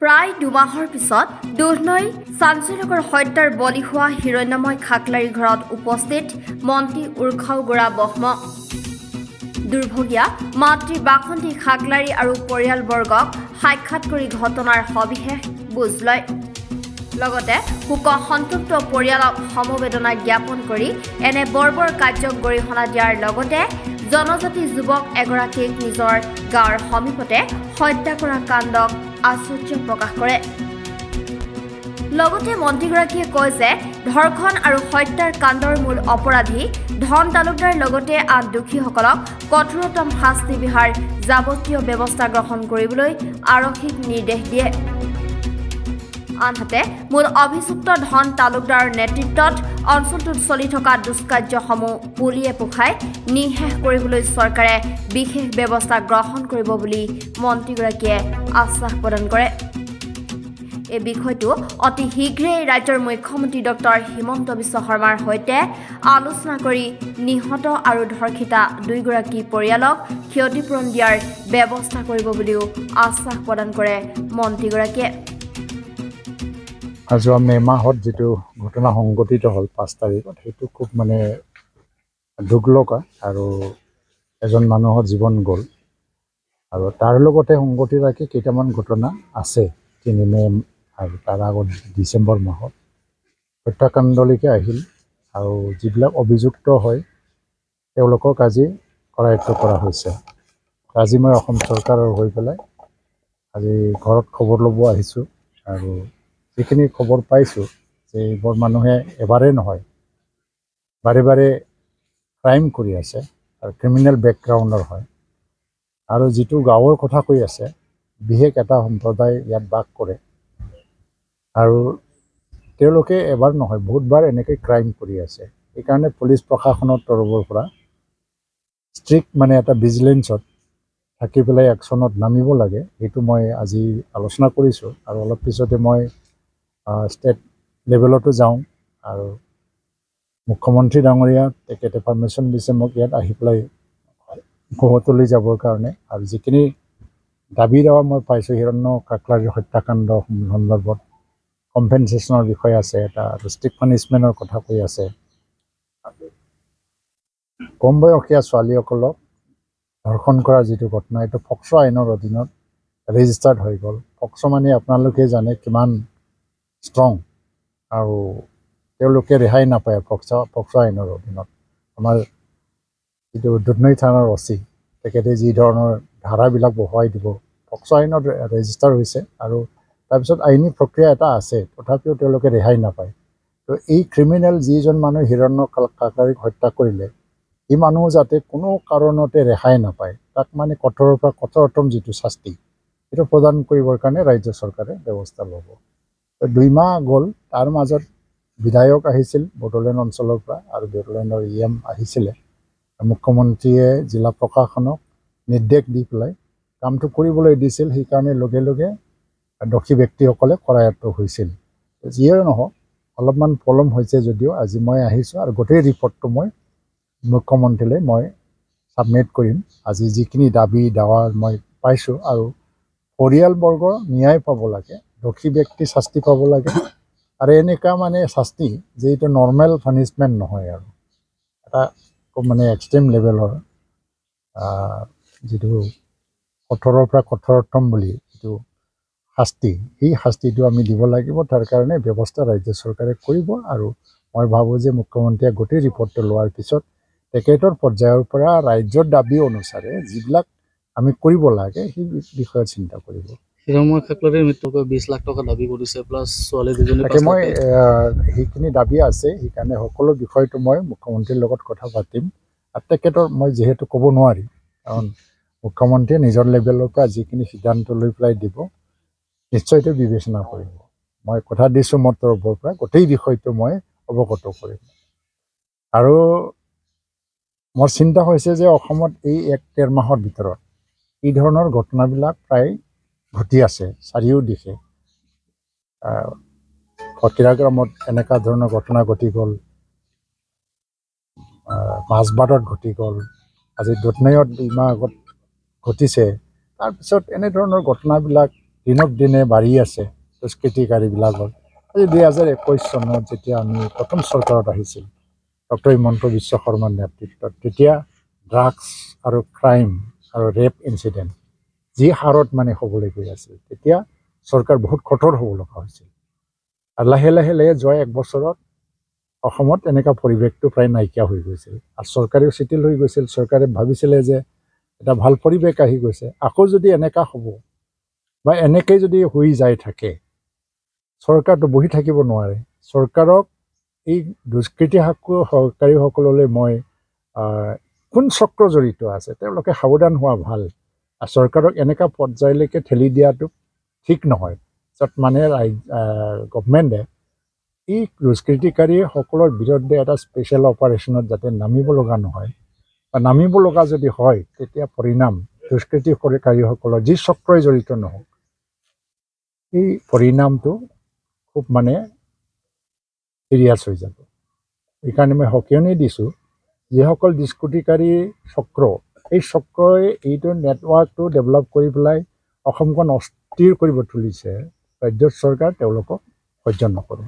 প্ৰায় দুমাহৰ পিছত দুধনৈ চাঞ্চল্যকৰ হত্যাৰ বলি হোৱা হিৰণ্যময় খাকলাৰী ঘৰত উপস্থিত মন্ত্ৰী উৰ্খাও গোৰা ব্ৰহ্ম। দুৰ্ভগীয়া মাতৃ বাসন্তী খাকলাৰী আৰু পৰিয়ালবৰ্গক সাক্ষাৎ কৰি ঘটনাৰ সবিশেষ বুজ লয়। লগতে শোক সন্তপ্ত পৰিয়ালক সমবেদনা জ্ঞাপন কৰি এনে বৰ্বৰ কাৰ্যক গৰিহণা দিয়াৰ লগতে জনজাতি যুৱক এগৰাকীক নিজৰ গাঁৱৰ সমীপতে হত্যা কৰা কাণ্ডক আশ্চৰ্য প্ৰকাশ কৰে। লগতে মন্ত্ৰীগৰাকীয়ে কয় যে ধৰ্ষণ আৰু হত্যাৰ কাণ্ডৰ মূল অপৰাধী ধন তালুকদাৰ লগতে আন দোষীসকলক কঠোৰতম শাস্তি বিহাৰ যাৱতীয় ব্যৱস্থা গ্ৰহণ কৰিবলৈ আৰক্ষীক নিৰ্দেশ দিয়ে। আনহাতে মূল অভিযুক্ত ধন তালুকদাৰৰ নেতৃত্বত অঞ্চলটোত চলি থকা দুষ্কাৰ্যসমূহ পুলিয়ে পোখাই নিঃশেষ কৰিবলৈ চৰকাৰে বিশেষ ব্যৱস্থা গ্ৰহণ কৰিব বুলি মন্ত্ৰীগৰাকীয়ে আশ্বাস প্ৰদান কৰে। এই বিষয়টো অতি শীঘ্ৰেই ৰাজ্যৰ মুখ্যমন্ত্ৰী ডক্টৰ হিমন্ত বিশ্ব শৰ্মাৰ সৈতে আলোচনা কৰি নিহত আৰু ধৰ্ষিতা দুয়োগৰাকী পৰিয়ালক ক্ষতিপূৰণ দিয়াৰ ব্যৱস্থা কৰিব বুলিও আশ্বাস প্ৰদান কৰে মন্ত্ৰীগৰাকীয়ে। যোৱা মে মাহত যিটো ঘটনা সংঘটিত হ'ল 5 তাৰিখত, সেইটো খুব দুখ লগা আৰু এজন মানুহৰ জীৱন গ'ল। আৰু তাৰ লগতে সংগতি ৰাখি কেইটামান ঘটনা আছে 3 মে আৰু তাৰ আগত ডিচেম্বৰ মাহত হত্যাকাণ্ডলৈকে আহিল। আৰু যিবিলাক অভিযুক্ত হয় তেওঁলোকক আজি কৰায়ত্ব কৰা হৈছে। আজি মই অসম চৰকাৰৰ হৈ পেলাই আজি ঘৰত খবৰ ল'ব আহিছোঁ। আৰু যিখিনি খবৰ পাইছোঁ যে এইবোৰ মানুহে এবাৰেই নহয়, বাৰে বাৰে ক্ৰাইম কৰি আছে আৰু ক্ৰিমিনেল বেকগ্ৰাউণ্ডৰ হয়। আৰু যিটো গাঁৱৰ কথা কৈ আছে, বিশেষ এটা সম্প্ৰদায় ইয়াত বাস কৰে আৰু তেওঁলোকে এবাৰ নহয় বহুতবাৰ এনেকৈ ক্ৰাইম কৰি আছে। সেইকাৰণে পুলিচ প্ৰশাসনৰ তৰফৰ পৰা ষ্ট্ৰিক্ট এটা ভিজিলেন্সত থাকি পেলাই একশ্যনত নামিব লাগে। সেইটো মই আজি আলোচনা কৰিছোঁ আৰু অলপ পিছতে মই ষ্টেট লেভেলতো যাওঁ। আৰু মুখ্যমন্ত্ৰী ডাঙৰীয়া তেখেতে পাৰ্মিশ্যন দিছে মোক ইয়াত আহি পেলাই গুৱাহাটীলৈ যাবৰ কাৰণে। আৰু যিখিনি দাবী দাৱা মই পাইছোঁ হিৰণ্য খাকলাৰীৰ হত্যাকাণ্ড সন্দৰ্ভত কম্পেনচেশ্যনৰ বিষয় আছে এটা, আৰু ষ্ট্ৰিক্ট পানিছমেণ্টৰ কথা কৈ আছে। কম বয়সীয়া ছোৱালীসকলক ধৰ্ষণ কৰা যিটো ঘটনা, এইটো ফক্সো আইনৰ অধীনত ৰেজিষ্টাৰ্ড হৈ গ'ল। ফক্সো আপোনালোকে জানে কিমান ষ্ট্ৰং, আৰু তেওঁলোকে ৰেহাই নাপায় ফক্সো আইনৰ অধীনত। আমাৰ যিটো দুধনৈ থানাৰ অচি তেখেতে যি ধৰণৰ ধাৰাবিলাক বহুৱাই দিব, ফক্সো আইনত ৰেজিষ্টাৰ হৈছে আৰু তাৰপিছত আইনী প্ৰক্ৰিয়া এটা আছে, তথাপিও তেওঁলোকে ৰেহাই নাপায়। তো এই ক্ৰিমিনেল যিজন মানুহ হিৰণ্য খাকলাৰীক হত্যা কৰিলে, এই মানুহ যাতে কোনো কাৰণতে ৰেহাই নাপায়, তাক কঠোৰৰ পৰা কঠোৰতম যিটো শাস্তি সেইটো প্ৰদান কৰিবৰ কাৰণে ৰাজ্য চৰকাৰে ব্যৱস্থা ল'ব। 2 মাহ গ'ল, তাৰ মাজত বিধায়ক আহিছিল বড়োলেণ্ড অঞ্চলৰ পৰা আৰু বড়োলেণ্ডৰ EM আহিছিলে। মুখ্যমন্ত্ৰীয়ে জিলা প্ৰশাসনক নিৰ্দেশ দি পেলাই কামটো কৰিবলৈ দিছিল। সেইকাৰণে লগে লগে দোষী ব্যক্তিসকলে কৰায়ত্ব হৈছিল। যিয়ে নহওক অলপমান পলম হৈছে যদিও আজি মই আহিছোঁ আৰু গোটেই ৰিপৰ্টটো মই মুখ্যমন্ত্ৰীলৈ মই ছাবমিট কৰিম। আজি যিখিনি দাবী দাৱা মই পাইছোঁ আৰু পৰিয়ালবৰ্গ ন্যায় পাব লাগে, দোষী ব্যক্তি শাস্তি পাব লাগে। আৰু এনেকুৱা শাস্তি যে এইটো নৰ্মেল পানিছমেণ্ট নহয়, আৰু এটা এক্সট্ৰিম লেভেলৰ যিটো কঠোৰৰ পৰা কঠোৰতম বুলি যিটো শাস্তি, সেই শাস্তিটো আমি দিব লাগিব। তাৰ কাৰণে ব্যৱস্থা ৰাজ্য চৰকাৰে কৰিব। আৰু মই ভাবোঁ যে মুখ্যমন্ত্ৰীয়ে গোটেই ৰিপৰ্টটো লোৱাৰ পিছত তেখেতৰ পৰ্যায়ৰ পৰা ৰাজ্যৰ দাবী অনুসাৰে যিবিলাক আমি কৰিব লাগে সেই বিষয়ে চিন্তা কৰিব। হিৰণ্য খাকলাৰীৰ মৃত্যুক 20 লাখ টকা দাবী কৰিছে, প্লাছ ছোৱালী দুজনী। মই সেইখিনি দাবী আছে, সেইকাৰণে সকলো বিষয়টো মই মুখ্যমন্ত্ৰীৰ লগত কথা পাতিম। আৰু তেখেতৰ মই যিহেতু ক'ব নোৱাৰিম, কাৰণ মুখ্যমন্ত্ৰীয়ে নিজৰ লেভেলৰ পৰা যিখিনি সিদ্ধান্ত লৈ পেলাই দিব নিশ্চয়তে বিবেচনা কৰিব। মই কথা দিছোঁ মোৰ তৰফৰ পৰা গোটেই বিষয়টো মই অৱগত কৰিম। আৰু মোৰ চিন্তা হৈছে যে অসমত এই 1-1.5 মাহৰ ভিতৰত এই ধৰণৰ ঘটনাবিলাক প্ৰায় ঘটি আছে চাৰিওদিশে। ফকীৰাগ্ৰামত এনেকুৱা ধৰণৰ ঘটনা ঘটি গ'ল, মাজবাটত ঘটি গ'ল, আজি দুধনৈত 2 মাহ আগত ঘটিছে। তাৰপিছত এনেধৰণৰ ঘটনাবিলাক দিনক দিনে বাঢ়ি আছে দুষ্কৃতিকাৰীবিলাকৰ। আজি 2021 চনত যেতিয়া আমি প্ৰথম চৰকাৰত আহিছিল ডক্টৰ হিমন্ত বিশ্ব শৰ্মাৰ নেতৃত্বত, তেতিয়া ড্ৰাগছ আৰু ক্ৰাইম আৰু ৰেপ ইনচিডেণ্ট যি হাৰত মানে হ'বলৈ গৈ আছিল, তেতিয়া চৰকাৰ বহুত কঠোৰ হ'ব লগা হৈছিল। আৰু লাহে লাহে যোৱা 1 বছৰত অসমত এনেকুৱা পৰিৱেশটো প্ৰায় নাইকিয়া হৈ গৈছিল আৰু চৰকাৰেও শিথিল হৈ গৈছিল। চৰকাৰে ভাবিছিলে যে এটা ভাল পৰিৱেশ আহি গৈছে, আকৌ যদি এনেকুৱা হ'ব বা এনেকৈ যদি হৈ যায় থাকে, চৰকাৰটো বহি থাকিব নোৱাৰে। চৰকাৰক এই দুষ্কৃতিকাৰীসকললৈ মই কোন চক্ৰ জড়িত আছে তেওঁলোকে সাৱধান হোৱা ভাল। আৰু চৰকাৰক এনেকুৱা পৰ্যায়লৈকে ঠেলি দিয়াটো ঠিক নহয়, য'ত মানে গভমেণ্টে এই দুষ্কৃতিকাৰীসকলৰ বিৰুদ্ধে এটা স্পেচিয়েল অপাৰেশ্যনত যাতে নামিব লগা নহয়, বা নামিব লগা যদি হয় তেতিয়া পৰিণাম দুষ্কৃতিকাৰীসকলৰ যি চক্ৰই জড়িত নহওক, এই পৰিণামটো খুব মানে চিৰিয়াছ হৈ যাব। সেইকাৰণে মই সকীয়নি দিছোঁ, যিসকল দুষ্কৃতিকাৰী চক্ৰ, এই চক্ৰই এইটো নেটৱৰ্কটো ডেভেলপ কৰি পেলাই অসমখন অস্থিৰ কৰিব তুলিছে, ৰাজ্য চৰকাৰ তেওঁলোকক সহ্য নকৰে।